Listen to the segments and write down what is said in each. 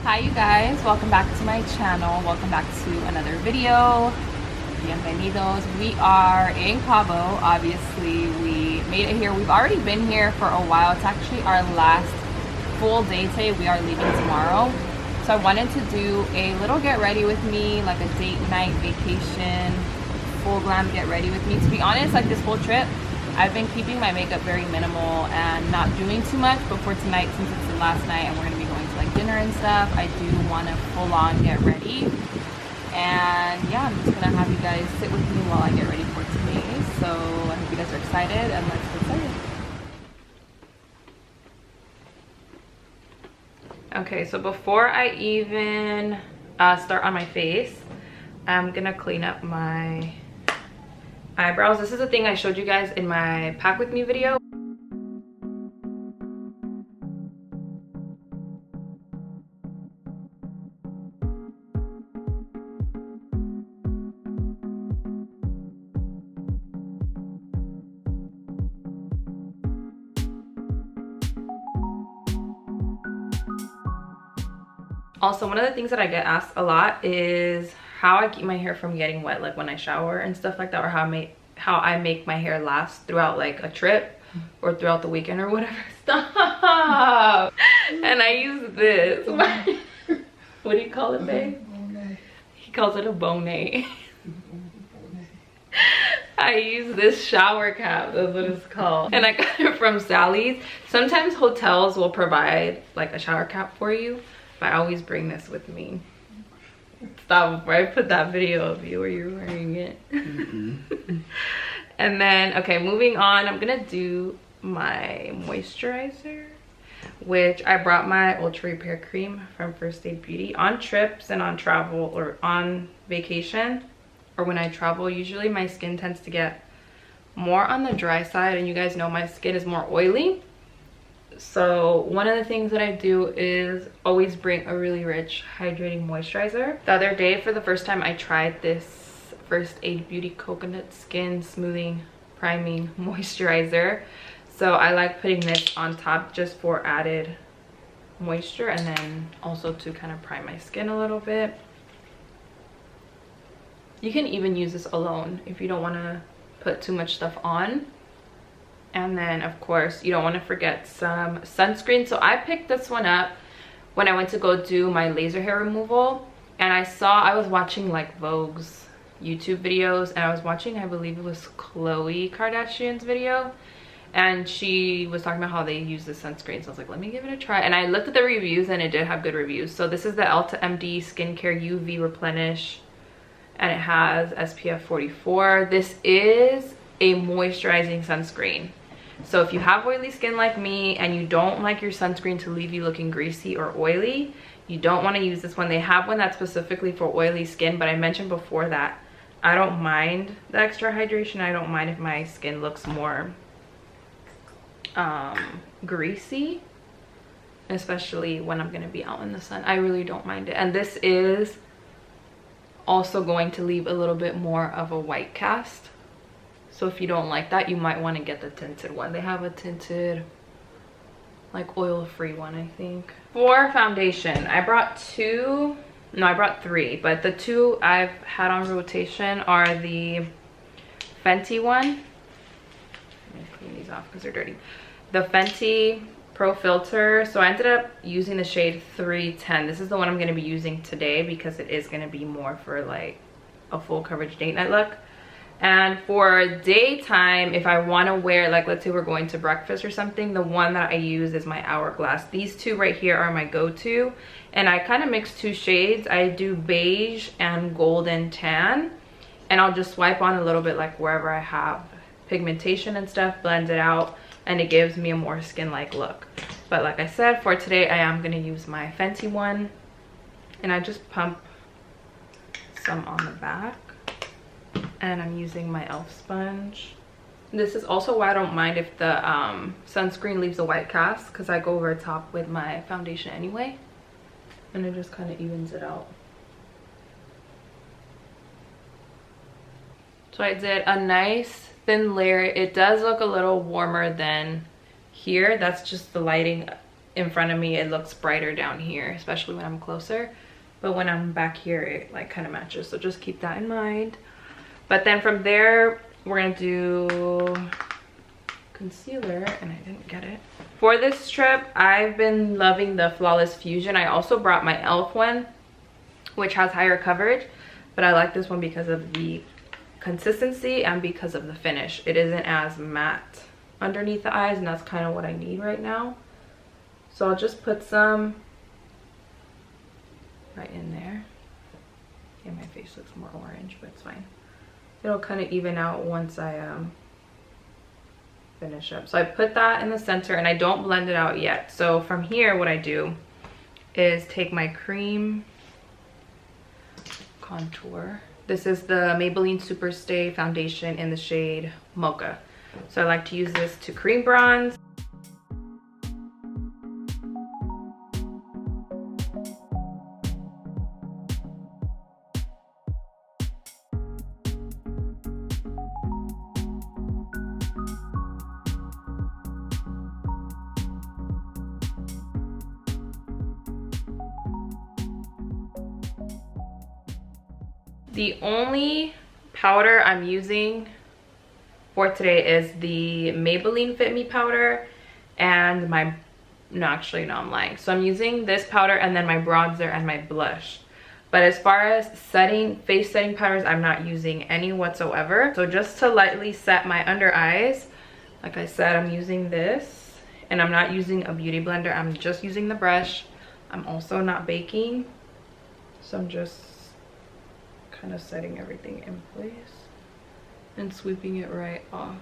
Hi you guys, welcome back to my channel. Welcome back to another video. Bienvenidos. We are in Cabo. Obviously we made it here. We've already been here for a while. It's actually our last full day today. We are leaving tomorrow. So I wanted to do a little get ready with me, like a date night vacation, full glam get ready with me. To be honest, like this whole trip, I've been keeping my makeup very minimal and not doing too much, but for tonight, since it's the last night and we're gonna be going to like dinner and stuff, I do want to full on get ready. And yeah, I'm just gonna have you guys sit with me while I get ready for today. So I hope you guys are excited, and let's get started. Okay, so before I even start on my face, I'm gonna clean up my eyebrows. This is a thing I showed you guys in my pack with me video. Also, one of the things that I get asked a lot is how I keep my hair from getting wet, like when I shower and stuff like that, or how I make my hair last throughout like a trip or throughout the weekend or whatever. Stop! And I use this. What do you call it, babe? He calls it a bonnet. I use this shower cap, that's what it's called. And I got it from Sally's. Sometimes hotels will provide like a shower cap for you, but I always bring this with me. Stop before I put that video of you where you're wearing it. And then, okay, moving on, I'm gonna do my moisturizer, which I brought my Ultra Repair Cream from First Aid Beauty. On trips and on travel or on vacation or when I travel, usually my skin tends to get more on the dry side, and you guys know my skin is more oily. So one of the things that I do is always bring a really rich hydrating moisturizer. The other day, for the first time, I tried this First Aid Beauty Coconut Skin Smoothing Priming Moisturizer. So I like putting this on top just for added moisture, and then also to kind of prime my skin a little bit. You can even use this alone if you don't want to put too much stuff on. And then of course you don't want to forget some sunscreen. So I picked this one up when I went to go do my laser hair removal, and I was watching like Vogue's YouTube videos, and I was watching, I believe it was Khloe Kardashian's video, and she was talking about how they use this sunscreen. So I was like, let me give it a try, and I looked at the reviews and it did have good reviews. So this is the Elta MD Skincare UV Replenish, and it has SPF 44. This is a moisturizing sunscreen. So if you have oily skin like me and you don't like your sunscreen to leave you looking greasy or oily, you don't want to use this one. They have one that's specifically for oily skin, but I mentioned before that I don't mind the extra hydration. I don't mind if my skin looks more greasy, especially when I'm going to be out in the sun. I really don't mind it. And this is also going to leave a little bit more of a white cast. So if you don't like that, you might want to get the tinted one. They have a tinted, like oil-free one, I think. For foundation, I brought three, but the two I've had on rotation are the Fenty one. Let me clean these off because they're dirty. The Fenty Pro Filtr. So I ended up using the shade 310. This is the one I'm going to be using today because it is going to be more for like a full coverage date night look. And for daytime, if I want to wear, like let's say we're going to breakfast or something, the one that I use is my Hourglass. These two right here are my go-to, and I kind of mix two shades. I do beige and golden tan, and I'll just swipe on a little bit like wherever I have pigmentation and stuff, blend it out, and it gives me a more skin-like look. But like I said, for today I am going to use my Fenty one, and I just pump some on the back. And I'm using my e.l.f. sponge. This is also why I don't mind if the sunscreen leaves a white cast, because I go over top with my foundation anyway, and it just kind of evens it out. So I did a nice thin layer. It does look a little warmer than here. That's just the lighting in front of me, it looks brighter down here, especially when I'm closer. But when I'm back here, it like kind of matches. So just keep that in mind. But then from there, we're gonna do concealer, and I didn't get it. For this trip, I've been loving the Flawless Fusion. I also brought my e.l.f. one, which has higher coverage, but I like this one because of the consistency and because of the finish. It isn't as matte underneath the eyes, and that's kind of what I need right now. So I'll just put some right in there. Yeah, my face looks more orange, but it's fine. It'll kind of even out once I finish up. So I put that in the center, and I don't blend it out yet. So from here, what I do is take my cream contour. This is the Maybelline Superstay foundation in the shade Mocha. So I like to use this to cream bronze. The only powder I'm using for today is the Maybelline Fit Me powder and my, no, actually, no, I'm lying. So I'm using this powder and then my bronzer and my blush. But as far as face setting powders, I'm not using any whatsoever. So just to lightly set my under eyes, like I said, I'm using this, and I'm not using a beauty blender. I'm just using the brush. I'm also not baking, so I'm just kind of setting everything in place and sweeping it right off.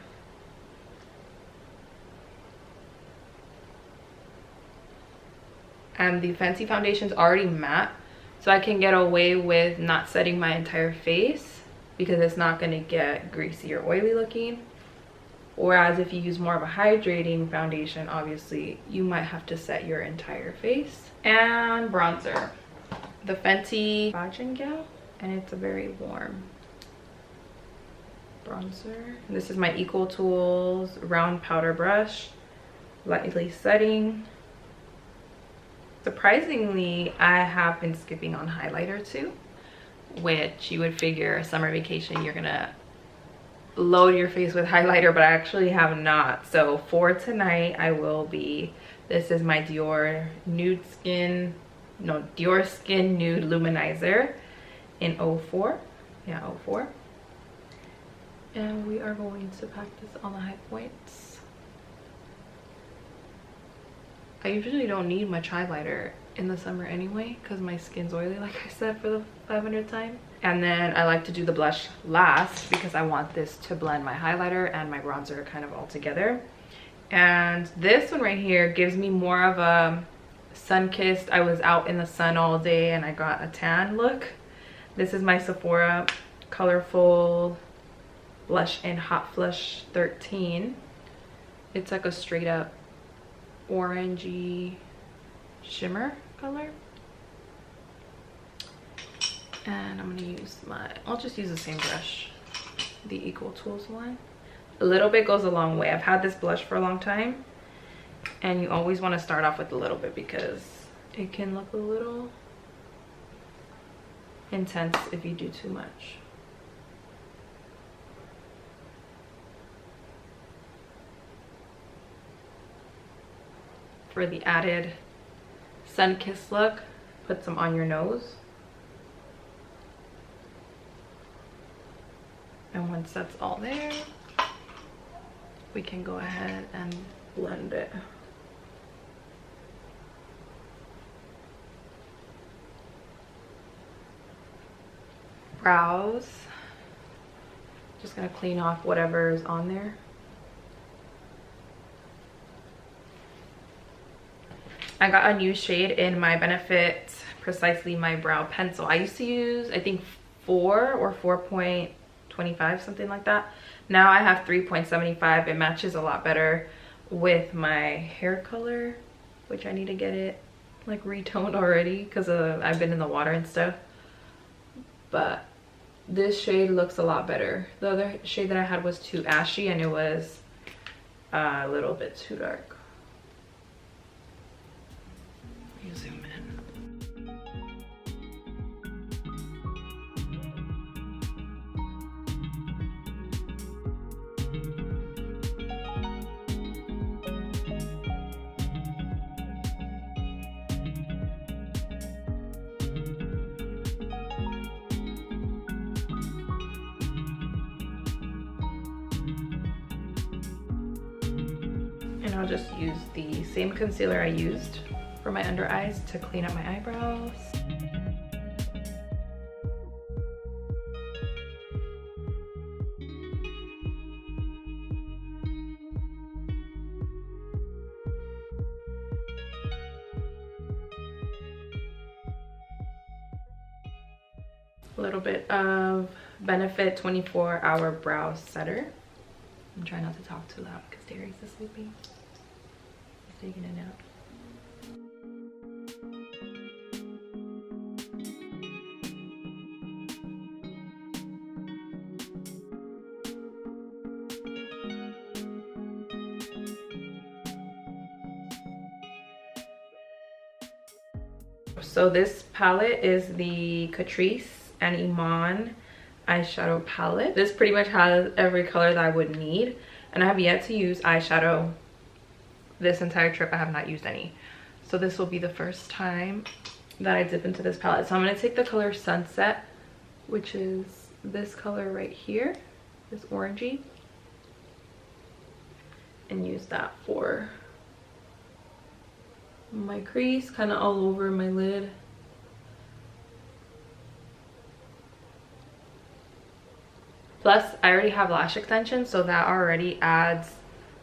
And the Fenty foundation is already matte, so I can get away with not setting my entire face because it's not going to get greasy or oily looking. Whereas if you use more of a hydrating foundation, obviously you might have to set your entire face. And bronzer, the Fenty Bajin Gel, and it's a very warm bronzer. And this is my Equal Tools round powder brush, lightly setting. Surprisingly, I have been skipping on highlighter too, which you would figure summer vacation you're gonna load your face with highlighter, but I actually have not. So for tonight, I will be, this is my DiorSkin Nude Luminizer in 04. Yeah, 04. And we are going to pack this on the high points. I usually don't need much highlighter in the summer anyway because my skin's oily, like I said for the 500th time. And then I like to do the blush last because I want this to blend my highlighter and my bronzer kind of all together. And this one right here gives me more of a sun-kissed, I was out in the sun all day and I got a tan look. This is my Sephora Colorful Blush in Hot Flush 13. It's like a straight up orangey shimmer color. And I'm gonna use I'll just use the same brush, the Equal Tools one. A little bit goes a long way. I've had this blush for a long time, and you always want to start off with a little bit because it can look a little intense if you do too much. For the added sun-kissed look, put some on your nose. And once that's all there, we can go ahead and blend it. Brows, just gonna clean off whatever is on there. I got a new shade in my Benefit Precisely My Brow Pencil. I used to use, I think, 4 or 4.25, something like that. Now I have 3.75. It matches a lot better with my hair color, which I need to get it like retoned already because I've been in the water and stuff. But this shade looks a lot better. The other shade that I had was too ashy and it was a little bit too dark. You zoom in. And I'll just use the same concealer I used for my under eyes to clean up my eyebrows. A little bit of Benefit 24-Hour Brow Setter. I'm trying not to talk too loud because Darius is sleeping. He's taking a nap. So this palette is the Catrice and Eman eyeshadow palette. This pretty much has every color that I would need, and I have yet to use eyeshadow this entire trip. I have not used any, so this will be the first time that I dip into this palette. So I'm going to take the color Sunset, which is this color right here, this orangey, and use that for my crease, kind of all over my lid. Plus, I already have lash extensions, so that already adds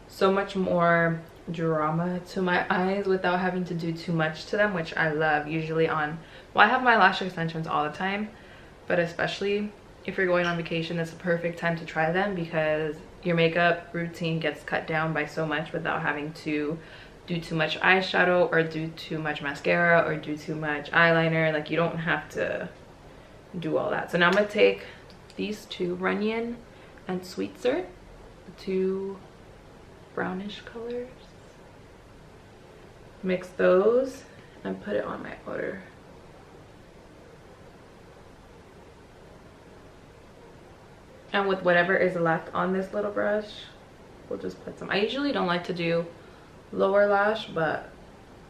so much more drama to my eyes without having to do too much to them, which I love. Usually on, well, I have my lash extensions all the time, but especially if you're going on vacation, it's a perfect time to try them because your makeup routine gets cut down by so much without having to do too much eyeshadow or do too much mascara or do too much eyeliner. Like, you don't have to do all that. So now I'm gonna take these two, Runyon and Sweetser, the two brownish colors, mix those and put it on my outer. And with whatever is left on this little brush, we'll just put some. I usually don't like to do lower lash, but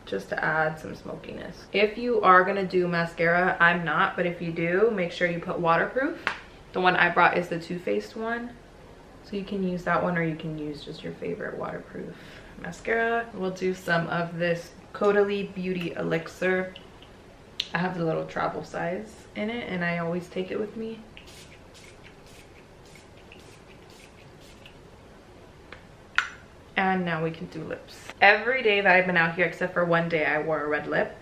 just to add some smokiness. If you are gonna do mascara, I'm not, but if you do, make sure you put waterproof. The one I brought is the Too Faced one, so you can use that one, or you can use just your favorite waterproof mascara. We'll do some of this Caudalie Beauty Elixir. I have the little travel size in it, and I always take it with me. And now we can do lips. Every day that I've been out here, except for one day, I wore a red lip.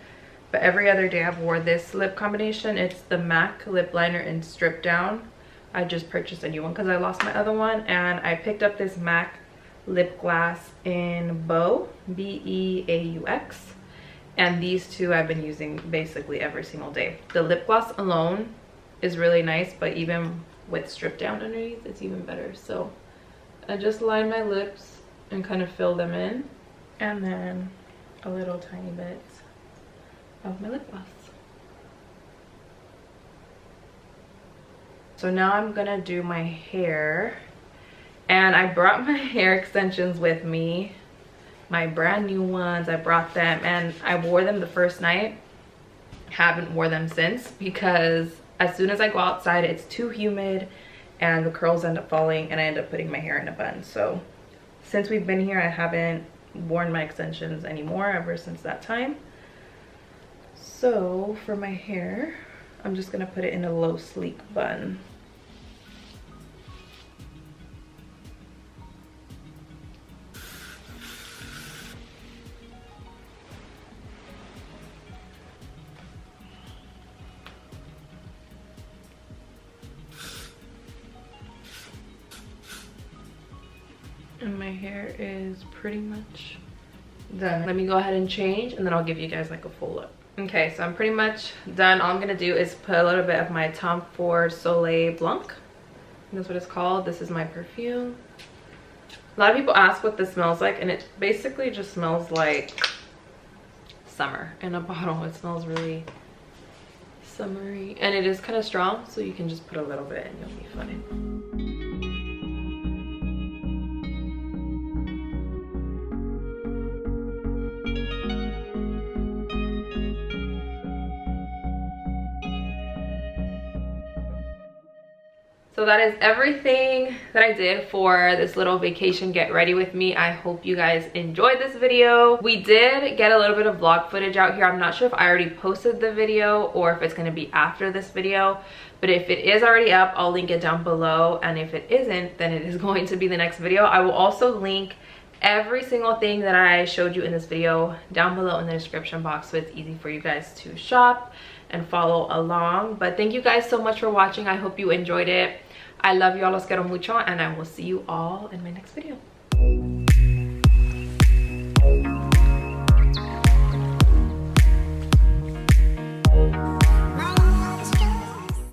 But every other day I've wore this lip combination. It's the MAC lip liner in Stripdown. I just purchased a new one because I lost my other one. And I picked up this MAC lip gloss in Beaux, B-E-A-U-X. And these two I've been using basically every single day. The lip gloss alone is really nice, but even with Stripdown underneath, it's even better. So I just line my lips and kind of fill them in, and then a little tiny bit of my lip gloss. So now I'm gonna do my hair, and I brought my hair extensions with me, my brand new ones. I brought them and I wore them the first night. Haven't wore them since, because as soon as I go outside it's too humid and the curls end up falling and I end up putting my hair in a bun. So since we've been here, I haven't worn my extensions anymore ever since that time. So for my hair, I'm just gonna put it in a low sleek bun. And my hair is pretty much done. Let me go ahead and change, and then I'll give you guys like a full look. Okay, so I'm pretty much done. All I'm gonna do is put a little bit of my Tom Ford Soleil Blanc. That's what it's called. This is my perfume. A lot of people ask what this smells like, and it basically just smells like summer in a bottle. It smells really summery, and it is kind of strong, so you can just put a little bit and you'll be fine. So that is everything that I did for this little vacation get ready with me. I hope you guys enjoyed this video. We did get a little bit of vlog footage out here. I'm not sure if I already posted the video or if it's going to be after this video, but if it is already up, I'll link it down below, and if it isn't, then it is going to be the next video. I will also link every single thing that I showed you in this video down below in the description box, so it's easy for you guys to shop and follow along. But thank you guys so much for watching. I hope you enjoyed it. I love you all, los quiero mucho, and I will see you all in my next video.